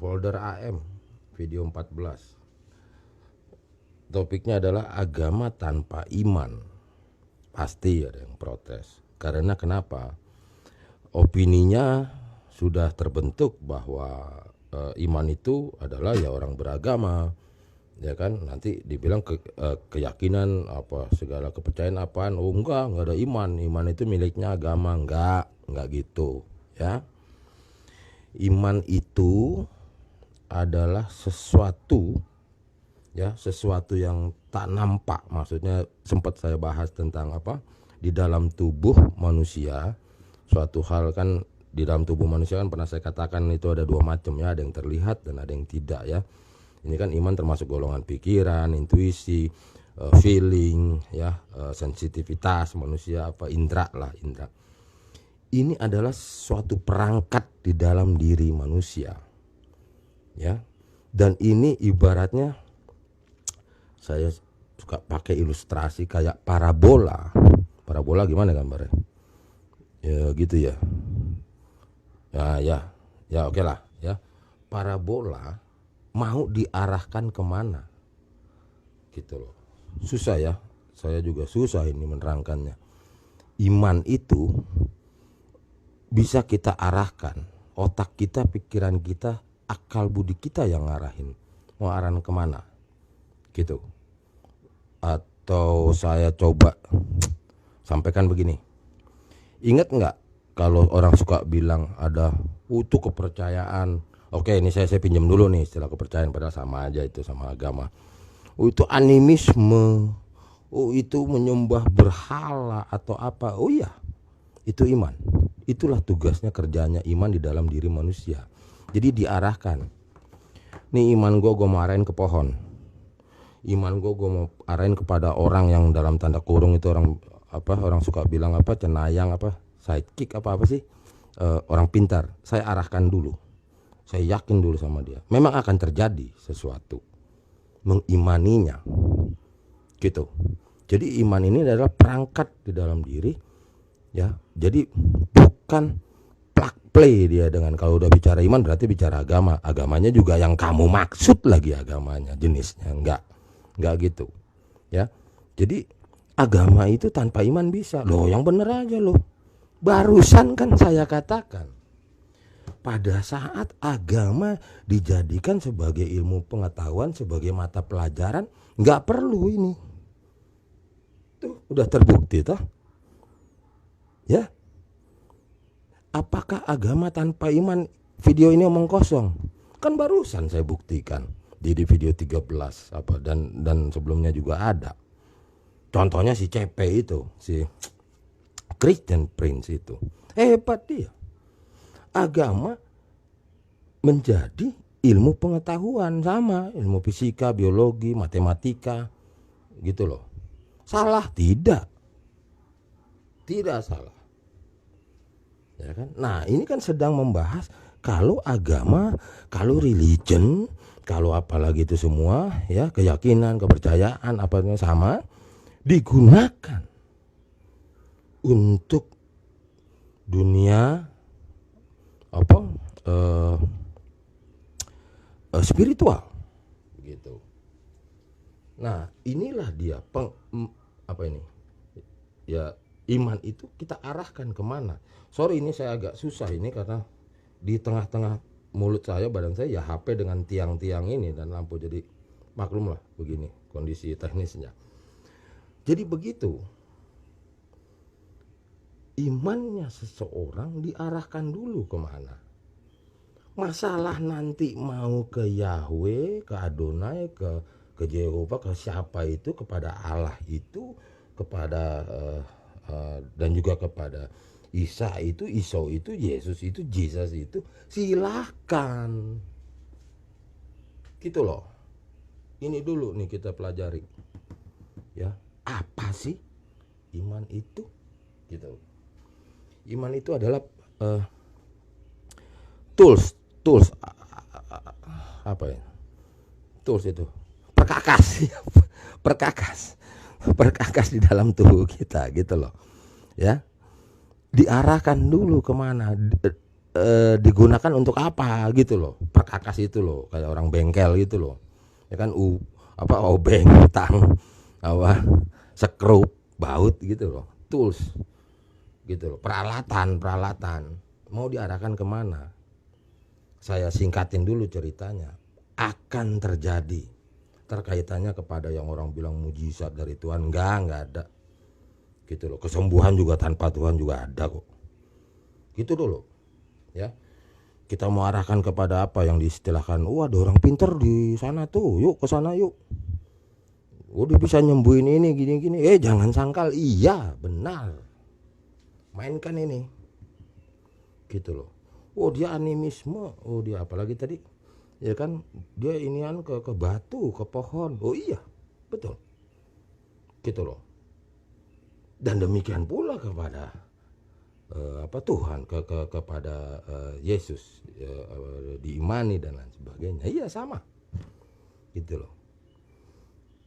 folder AM video 14. Topiknya adalah agama tanpa iman. Pasti ada yang protes. Karena kenapa? Opininya sudah terbentuk bahwa iman itu adalah ya orang beragama, ya kan? Nanti dibilang keyakinan apa segala kepercayaan apaan? Oh enggak ada iman. Iman itu miliknya agama. Enggak gitu, ya. Iman itu adalah sesuatu, ya, sesuatu yang tak nampak. Maksudnya sempat saya bahas tentang apa? Di dalam tubuh manusia, suatu hal kan di dalam tubuh manusia kan pernah saya katakan itu ada dua macam, ya, ada yang terlihat dan ada yang tidak, ya. Ini kan iman termasuk golongan pikiran, intuisi, feeling, ya, sensitivitas manusia, apa indra lah, indra. Ini adalah suatu perangkat di dalam diri manusia, ya. Dan ini ibaratnya saya suka pakai ilustrasi kayak parabola. Parabola gimana gambarnya? Ya gitu ya. Ya oke lah, ya. Parabola mau diarahkan kemana? Gitu loh. Susah ya. Saya juga susah ini menerangkannya. Iman itu bisa kita arahkan. Otak kita, pikiran kita, akal budi kita yang ngarahin. Mau arahin kemana? Gitu. Atau saya coba sampaikan begini. Ingat nggak kalau orang suka bilang ada itu kepercayaan. Oke, ini saya pinjam dulu nih istilah kepercayaan, padahal sama aja itu sama agama. Itu animisme. Itu menyembah berhala atau apa. Oh iya, itu iman. Itulah tugasnya, kerjanya iman di dalam diri manusia. Jadi diarahkan. Nih iman gue mau arahin ke pohon. Iman gue mau arahin kepada orang yang dalam tanda kurung itu orang suka bilang apa, cenayang apa, sidekick apa sih, orang pintar. Saya arahkan dulu, saya yakin dulu sama dia, memang akan terjadi sesuatu, mengimaninya, gitu. Jadi iman ini adalah perangkat di dalam diri, ya. Jadi bukan plug play dia dengan, kalau udah bicara iman berarti bicara agama. Agamanya juga yang kamu maksud lagi agamanya, jenisnya enggak gitu, ya. Jadi agama itu tanpa iman bisa. Loh, yang bener aja loh. Barusan kan saya katakan, pada saat agama dijadikan sebagai ilmu pengetahuan, sebagai mata pelajaran, nggak perlu ini. Tuh, udah terbukti toh. Ya. Apakah agama tanpa iman? Video ini omong kosong. Kan barusan saya buktikan di video 13 apa dan sebelumnya juga ada. Contohnya si CP itu, si Christian Prince itu. Hebat dia. Agama menjadi ilmu pengetahuan, sama ilmu fisika, biologi, matematika, gitu loh. Salah? Tidak. Tidak salah. Ya kan? Nah, ini kan sedang membahas kalau agama, kalau religion, kalau apalagi itu semua, ya, keyakinan, kepercayaan apa sama digunakan untuk dunia apa spiritual gitu. Nah, inilah dia apa ini? Ya, iman itu kita arahkan kemana? Sorry, ini saya agak susah ini karena di tengah-tengah mulut saya, badan saya ya HP dengan tiang-tiang ini dan lampu, jadi maklum lah begini kondisi teknisnya. Jadi begitu, imannya seseorang diarahkan dulu kemana. Masalah nanti mau ke Yahweh, ke Adonai, ke Jehovah, ke siapa itu, kepada Allah itu, kepada dan juga kepada Isa itu, Iso itu, Yesus itu, Jesus itu, silakan. Gitu loh. Ini dulu nih kita pelajari. Ya. Apa sih iman itu? Gitu. Iman itu adalah tools apa ya? Tools itu perkakas di dalam tubuh kita, gitu loh. Ya. Diarahkan dulu kemana? digunakan untuk apa gitu loh. Perkakas itu loh, kayak orang bengkel gitu loh. Ya kan obeng, tang, apa, sekrup, baut gitu loh. Tools gitu loh. Peralatan mau diarahkan kemana? Saya singkatin dulu ceritanya. Akan terjadi. Terkaitannya kepada yang orang bilang mujizat dari Tuhan, enggak ada. Gitu loh. Kesembuhan juga tanpa Tuhan juga ada kok. Gitu dulu. Ya. Kita mau arahkan kepada apa yang diistilahkan, ada orang pinter di sana tuh, yuk ke sana yuk. Dia bisa nyembuhin ini gini-gini. Jangan sangkal, iya benar. Mainkan ini. Gitu loh. Dia animisme. Dia apalagi tadi? Ya kan dia inian ke batu, ke pohon. Iya, betul. Gitu loh. Dan demikian pula kepada Tuhan, kepada Yesus, diimani dan lain sebagainya. Iya sama. Gitu loh.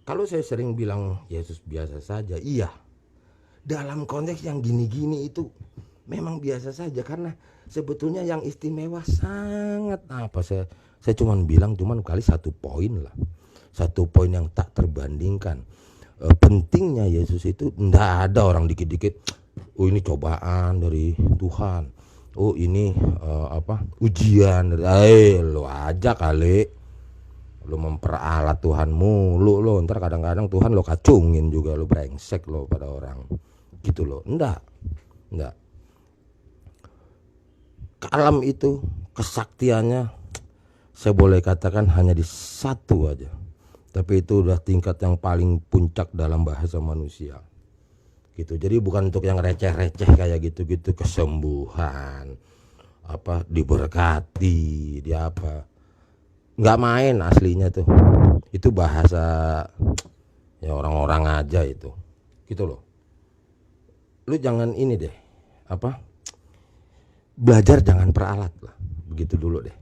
Kalau saya sering bilang Yesus biasa saja, iya. Dalam konteks yang gini-gini itu memang biasa saja, karena sebetulnya yang istimewa sangat saya cuman bilang kali 1 poin lah. 1 poin yang tak terbandingkan. Pentingnya Yesus itu enggak ada orang dikit-dikit, ini cobaan dari Tuhan. Ini ujian dari lo aja kali. Lo memperalat Tuhanmu, lo ntar kadang-kadang Tuhan lo kacungin juga, lo brengsek lo pada orang. Gitu lo. Enggak. Alam itu kesaktiannya saya boleh katakan hanya di satu aja. Tapi itu udah tingkat yang paling puncak dalam bahasa manusia. Gitu. Jadi bukan untuk yang receh-receh kayak gitu-gitu, kesembuhan, diberkati, dia apa. Nggak main aslinya tuh. Itu bahasa ya orang-orang aja itu. Gitu loh. Lu jangan ini deh. Belajar jangan peralat lah. Begitu dulu deh.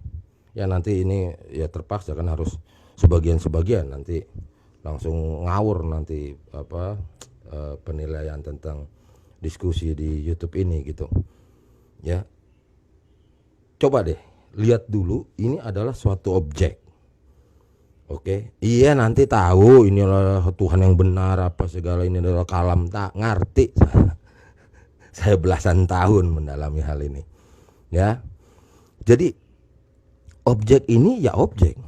Ya nanti ini ya terpaksa kan harus sebagian nanti langsung ngawur nanti penilaian tentang diskusi di YouTube ini gitu. Ya. Coba deh lihat dulu, ini adalah suatu objek. Oke. Iya, nanti tahu ini adalah Tuhan yang benar apa segala, ini adalah kalam, tak ngerti. Saya belasan tahun mendalami hal ini. Ya. Jadi objek ini ya objek.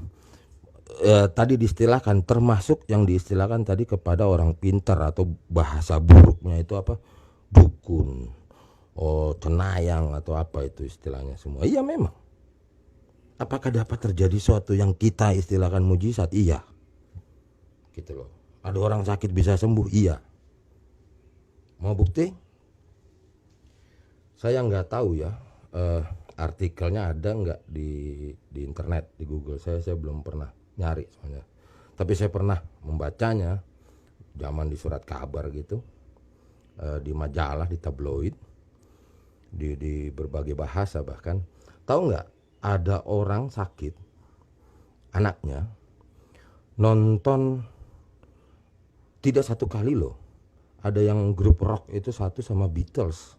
Tadi diistilahkan, termasuk yang diistilahkan tadi kepada orang pintar atau bahasa buruknya itu dukun, cenayang atau apa itu istilahnya semua. Iya memang. Apakah dapat terjadi suatu yang kita istilahkan mujizat? Iya. Gitu loh. Ada orang sakit bisa sembuh? Iya. Mau bukti? Saya nggak tahu ya. Artikelnya ada nggak di internet, di Google. Saya belum pernah nyari soalnya. Tapi saya pernah membacanya zaman di surat kabar gitu, di majalah, di tabloid, di berbagai bahasa bahkan. Tahu nggak, ada orang sakit, anaknya nonton tidak 1 kali loh. Ada yang grup rock itu satu sama Beatles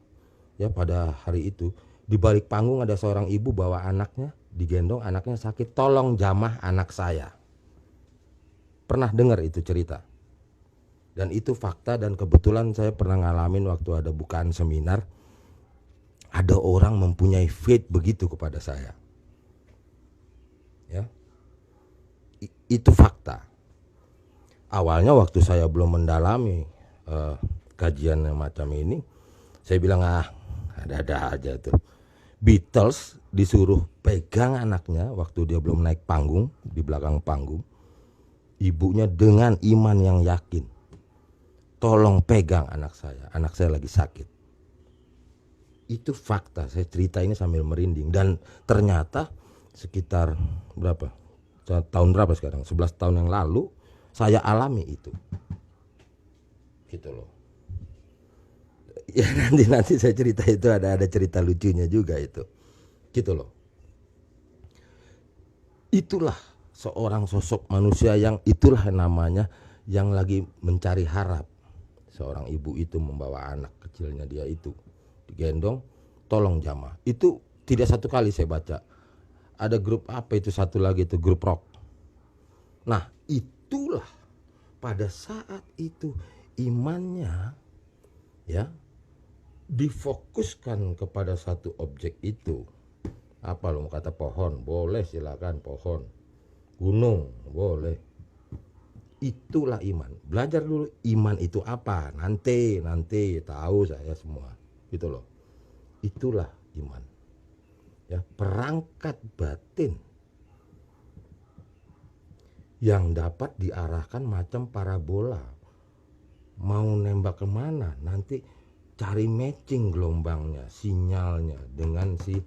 ya pada hari itu. Di balik panggung ada seorang ibu bawa anaknya, digendong, anaknya sakit, tolong jamah anak saya. Pernah dengar itu cerita? Dan itu fakta, dan kebetulan saya pernah ngalamin waktu ada bukaan seminar. Ada orang mempunyai faith begitu kepada saya. Ya. Itu fakta. Awalnya waktu saya belum mendalami kajian macam ini, saya bilang ada-ada aja tuh. Beatles disuruh pegang anaknya waktu dia belum naik panggung, di belakang panggung. Ibunya dengan iman yang yakin, tolong pegang anak saya lagi sakit. Itu fakta, saya cerita ini sambil merinding. Dan ternyata sekitar tahun berapa sekarang, 11 tahun yang lalu saya alami itu. Gitu loh. Ya nanti saya cerita itu, ada cerita lucunya juga itu. Gitu loh. Itulah seorang sosok manusia yang itulah namanya yang lagi mencari harap. Seorang ibu itu membawa anak kecilnya dia itu digendong, tolong jamah. Itu Tidak satu kali saya baca. Ada grup apa itu satu lagi itu grup rock. Nah itulah pada saat itu imannya ya difokuskan kepada satu objek itu. Apa lo mau kata pohon? Boleh silakan pohon. Gunung boleh. Itulah iman. Belajar dulu iman itu apa. Nanti tahu saya semua. Gitu loh. Itulah iman. Ya, perangkat batin yang dapat diarahkan macam parabola. Mau nembak kemana? Nanti cari matching gelombangnya, sinyalnya dengan si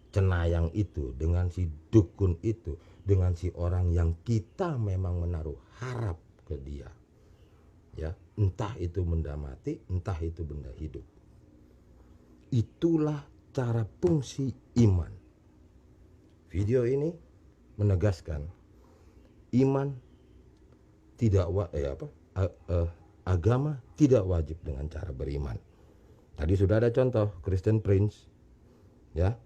cenayang itu, dengan si dukun itu, dengan si orang yang kita memang menaruh harap ke dia. Ya, entah itu benda mati, entah itu benda hidup. Itulah cara fungsi iman. Video ini menegaskan iman tidak agama tidak wajib dengan cara beriman. Tadi sudah ada contoh Christian Prince, ya.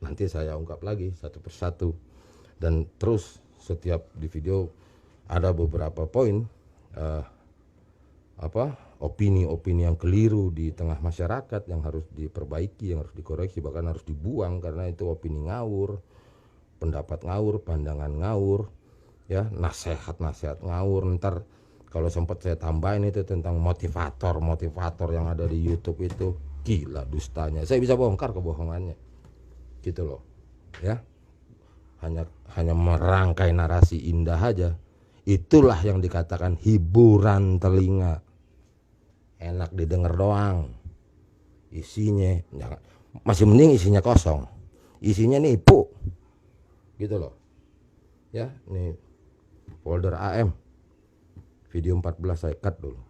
Nanti saya ungkap lagi satu persatu dan terus setiap di video ada beberapa poin opini-opini yang keliru di tengah masyarakat yang harus diperbaiki, yang harus dikoreksi, bahkan harus dibuang karena itu opini ngawur, pendapat ngawur, pandangan ngawur, ya, nasihat ngawur. Ntar kalau sempat saya tambahin itu tentang motivator yang ada di YouTube itu gila dustanya. Saya bisa bongkar kebohongannya, gitu loh, ya. Hanya merangkai narasi indah aja. Itulah yang dikatakan hiburan telinga. Enak didengar doang. Isinya masih mending isinya kosong. Isinya nipu. Gitu loh. Ya, nih folder AM. Video 14 saya cut dulu.